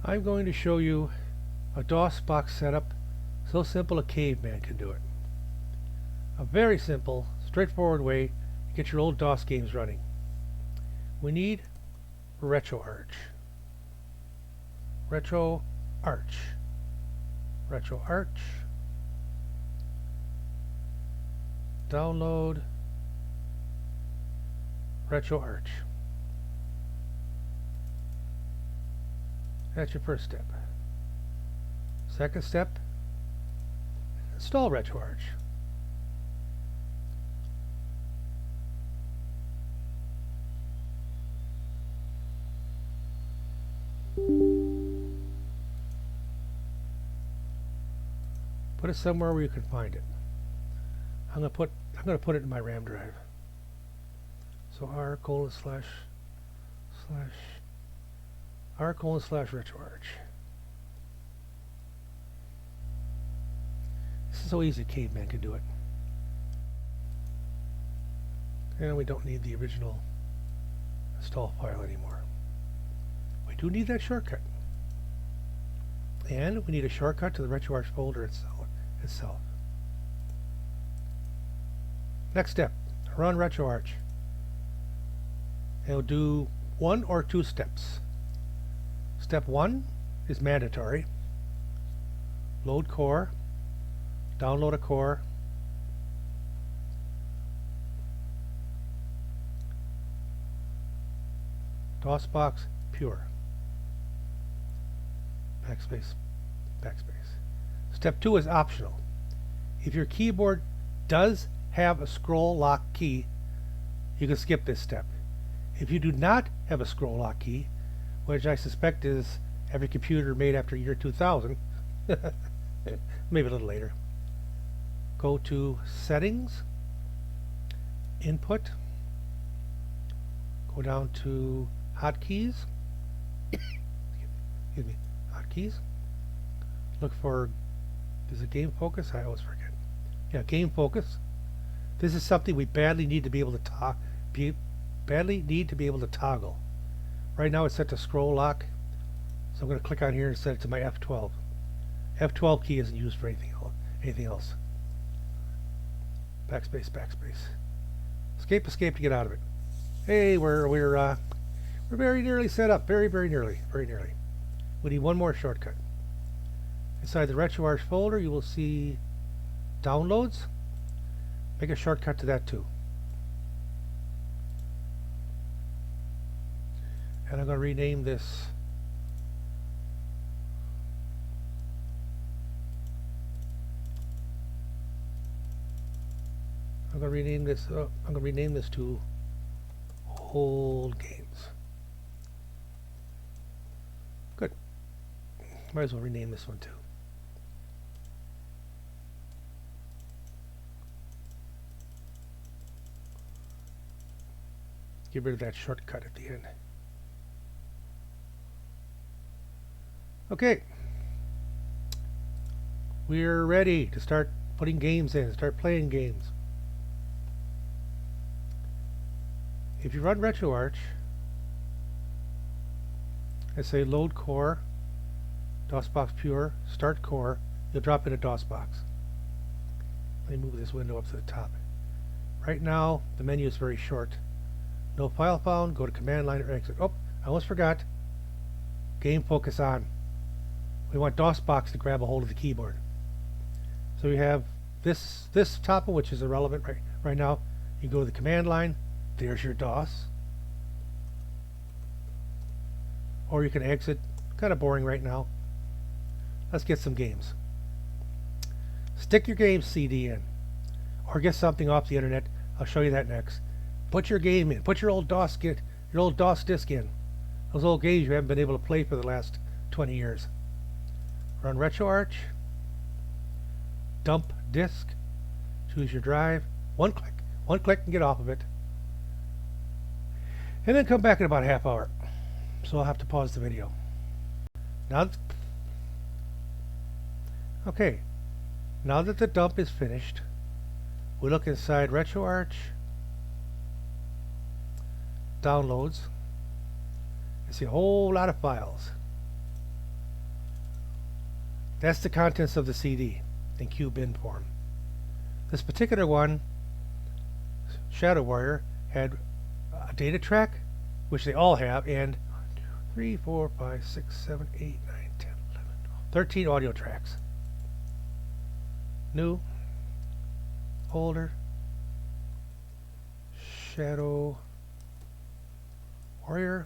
I'm going to show you a DOS box setup so simple a caveman can do it. A very simple, straightforward way to get your old DOS games running. We need Retroarch. Retroarch. Retroarch. Download Retroarch. That's your first step. Second step, install Retroarch. Put it somewhere where you can find it. I'm going to put it in my RAM drive. So r://r://retroarch. This is so easy Caveman can do it. And we don't need the original install file anymore. We do need that shortcut. And we need a shortcut to the Retroarch folder itself. Next step, run Retroarch. It'll do one or two steps. Step 1 is mandatory. Load core, download a core, DOSBox pure, backspace, backspace. Step 2 is optional. If your keyboard does have a scroll lock key, you can skip this step. If you do not have a scroll lock key, which I suspect is every computer made after year 2000, maybe a little later, go to Settings, Input, go down to Hotkeys, excuse me, Hotkeys, look for, is it Game Focus? I always forget. Yeah, Game Focus. This is something we badly need to be able to toggle. Right now it's set to scroll lock, so I'm going to click on here and set it to my F12. F12 key isn't used for anything else. Backspace, backspace. Escape, escape to get out of it. Hey, we're very nearly set up. Very nearly. We need one more shortcut. Inside the Retroarch folder, you will see Downloads. Make a shortcut to that too. And I'm going to rename this I'm going to rename this to Old Games. Good. Might as well rename this one too. Get rid of that shortcut at the end. Okay. We're ready to start putting games in, start playing games. If you run Retroarch and say load core, DOSBox pure, start core, you'll drop in a DOSBox. Let me move this window up to the top. Right now, the menu is very short. No file found, go to command line or exit. Oh, I almost forgot. Game focus on. We want DOSBox to grab a hold of the keyboard. So we have this topple, which is irrelevant right now. You go to the command line. There's your DOS. Or you can exit. Kind of boring right now. Let's get some games. Stick your game CD in. Or get something off the internet. I'll show you that next. Put your game in. Put your old DOS disc in. Those old games you haven't been able to play for the last 20 years. Run Retroarch. Dump disk. Choose your drive. One click and get off of it. And then come back in about a half hour. So I'll have to pause the video. Okay. Now that the dump is finished, we look inside Retroarch, Downloads, and see a whole lot of files. That's the contents of the CD in QBin form. This particular one, Shadow Warrior, had a data track, which they all have, and 3, 4, 5, 6, 7, 8, 9, 10, 11, 12, 13 audio tracks. New, older, Shadow Warrior.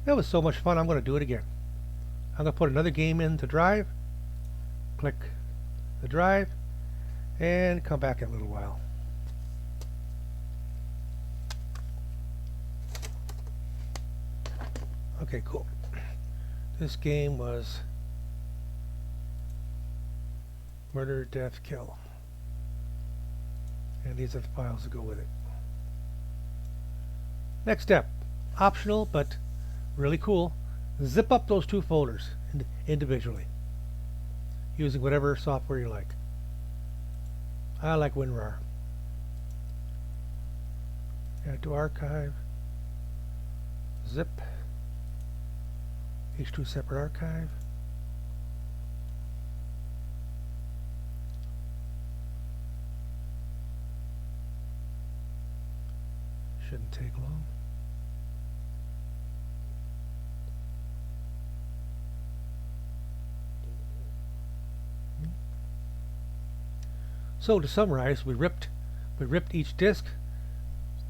That was so much fun, I'm going to do it again. I'm going to put another game in the drive, click the drive, and come back in a little while. Okay, cool. This game was Murder, Death, Kill. And these are the files that go with it. Next step, optional but really cool. Zip up those two folders individually using whatever software you like. I like WinRAR. Add to archive. Zip. H2 separate archive. Shouldn't take long. So to summarize, we ripped each disk,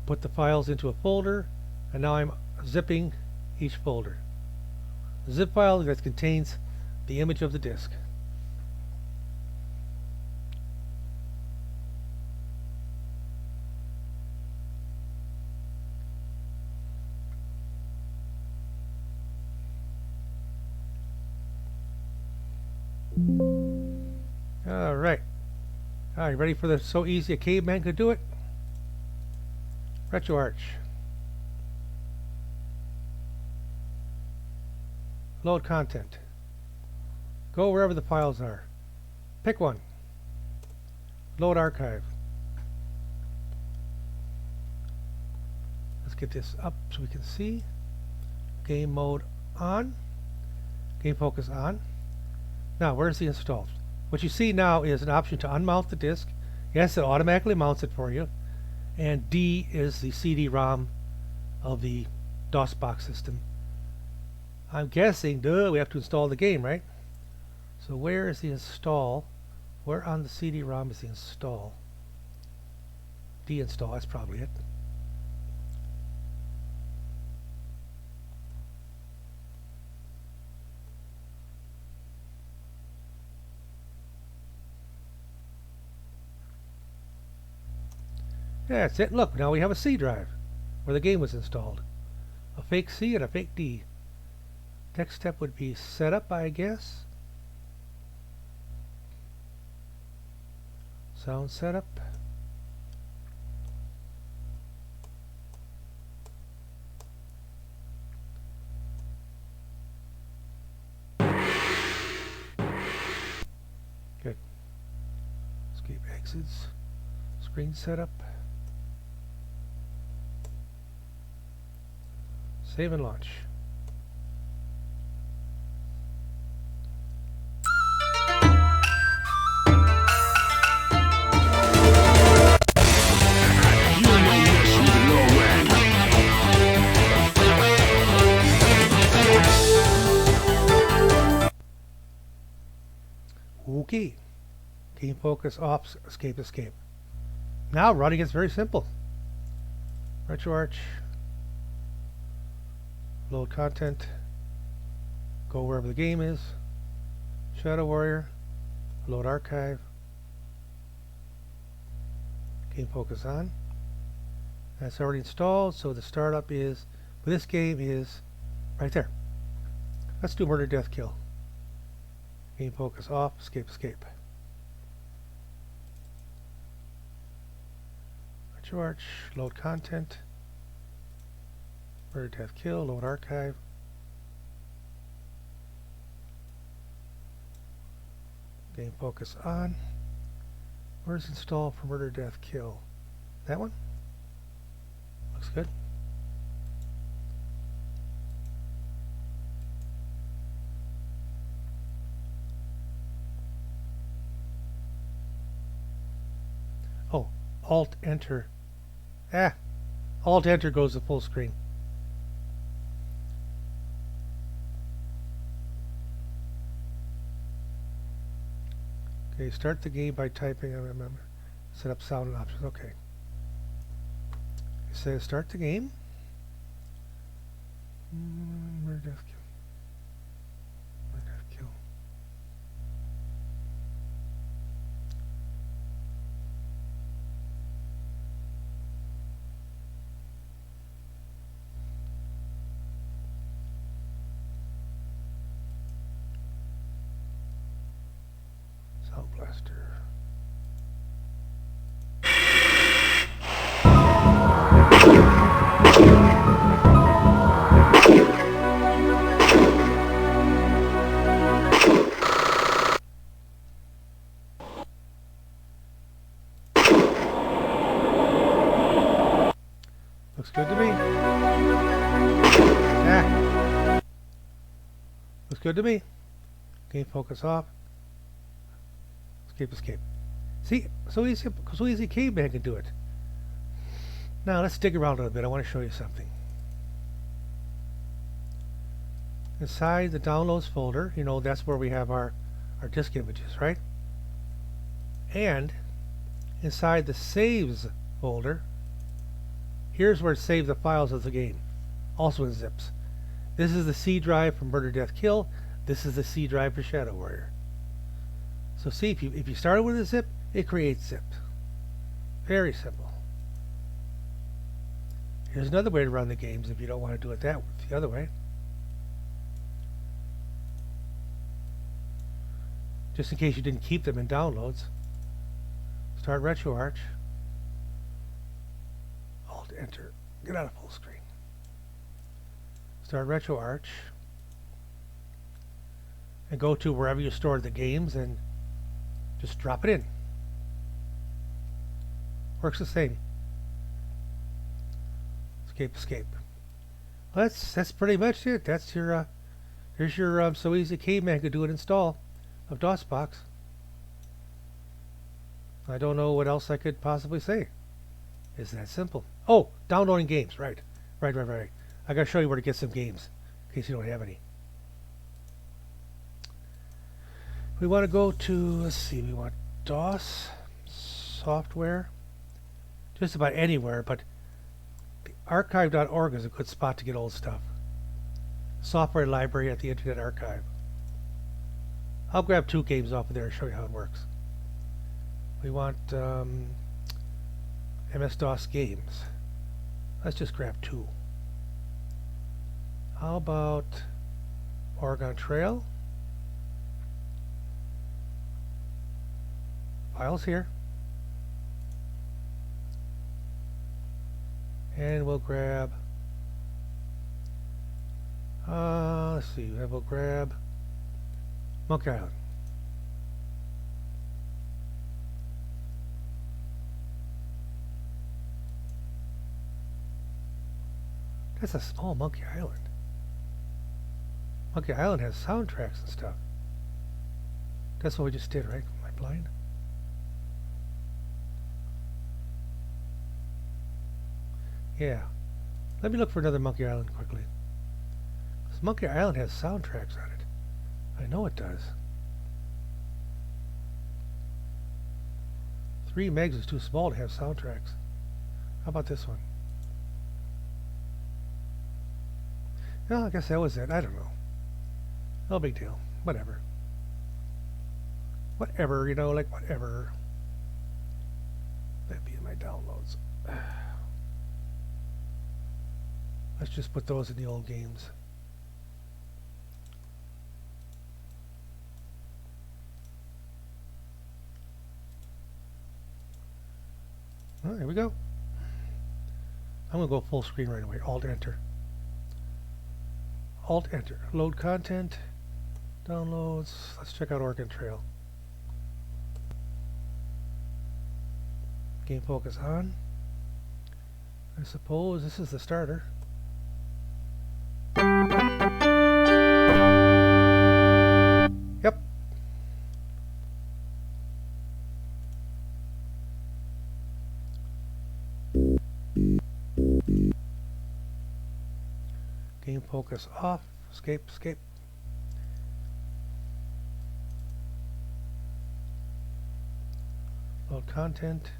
put the files into a folder, and now I'm zipping each folder. The zip file that contains the image of the disk. All right. All right, ready for the so easy a caveman could do it? Retroarch. Load content. Go wherever the files are. Pick one. Load archive. Let's get this up so we can see. Game mode on. Game focus on. Now, where's the install? What you see now is an option to unmount the disk. Yes, it automatically mounts it for you. And D is the CD-ROM of the DOSBox system. I'm guessing, we have to install the game, right? So where is the install? Where on the CD-ROM is the install? Deinstall, that's probably it. Yeah, that's it. Look, now we have a C drive where the game was installed. A fake C and a fake D. Next step would be setup, I guess. Sound setup. Good. Escape exits. Screen setup. Save and launch. Okay. Game focus off, escape, escape. Now running is very simple. Retroarch. Load content. Go wherever the game is. Shadow Warrior. Load archive. Game focus on. That's already installed, so the startup is, for this game is right there. Let's do Murder, Death, Kill. Game focus off, escape, escape. Retroarch, load content. Murder, Death, Kill, load archive. Game focus on. Where's install for Murder, Death, Kill? That one? Alt Enter. Alt Enter goes to full screen. Okay, start the game by typing. I remember. Set up sound and options. Okay. It says start the game. Murder death kill. Murder death kill. Sound blaster. Looks good to me. Looks good to me. Game focus off. Escape. See, so easy Caveman can do it. Now let's dig around a little bit. I want to show you something. Inside the downloads folder, you know, that's where we have our disk images, right? And inside the saves folder, here's where it saves the files of the game, also in zips. This is the C drive for Murder Death Kill. This is the C drive for Shadow Warrior. So see, if you started with a zip, it creates zip. Very simple. Here's another way to run the games if you don't want to do it the other way. Just in case you didn't keep them in downloads. Start Retroarch. Alt Enter. Get out of full screen. Start Retroarch. And go to wherever you stored the games and just drop it in. Works the same. Escape. Well, that's pretty much it. That's your here's your so easy Caveman could do an install of DOSBox. I don't know what else I could possibly say. It's that simple. Oh, downloading games. Right. I gotta show you where to get some games in case you don't have any. We want to go to, let's see, we want DOS software, just about anywhere, but archive.org is a good spot to get old stuff. Software library at the Internet Archive. I'll grab 2 games off of there and show you how it works. We want MS-DOS games. Let's just grab 2. How about Oregon Trail? Files here. And we'll grab, let's see, we'll grab Monkey Island. That's a small Monkey Island. Monkey Island has soundtracks and stuff. That's what we just did, right? Am I blind? Yeah. Let me look for another Monkey Island quickly. This Monkey Island has soundtracks on it. I know it does. 3 megs is too small to have soundtracks. How about this one? Well, I guess that was it. I don't know. No big deal. Whatever. Whatever, you know, like whatever. That'd be in my downloads. Let's just put those in the old games. Oh, there we go. I'm going to go full screen right away. Alt Enter. Alt Enter. Load content. Downloads. Let's check out Oregon Trail. Game focus on. I suppose this is the starter. Yep. Game focus off. Escape, escape. Load content.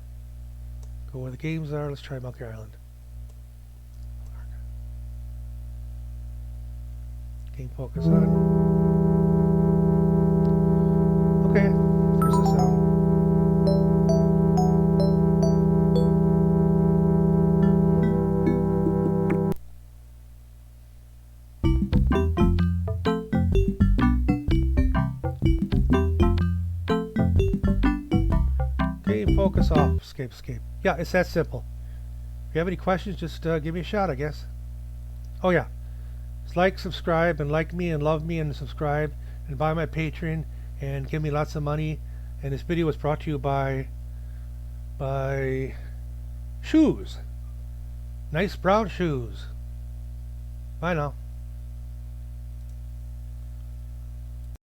Go where the games are. Let's try Monkey Island. Game focus on. Okay, there's the sound. Game focus off. Escape, escape. Yeah, it's that simple. If you have any questions, just give me a shout, I guess. Oh yeah. Like, subscribe, and like me, and love me, and subscribe, and buy my Patreon, and give me lots of money. And this video was brought to you by shoes. Nice brown shoes. Bye now.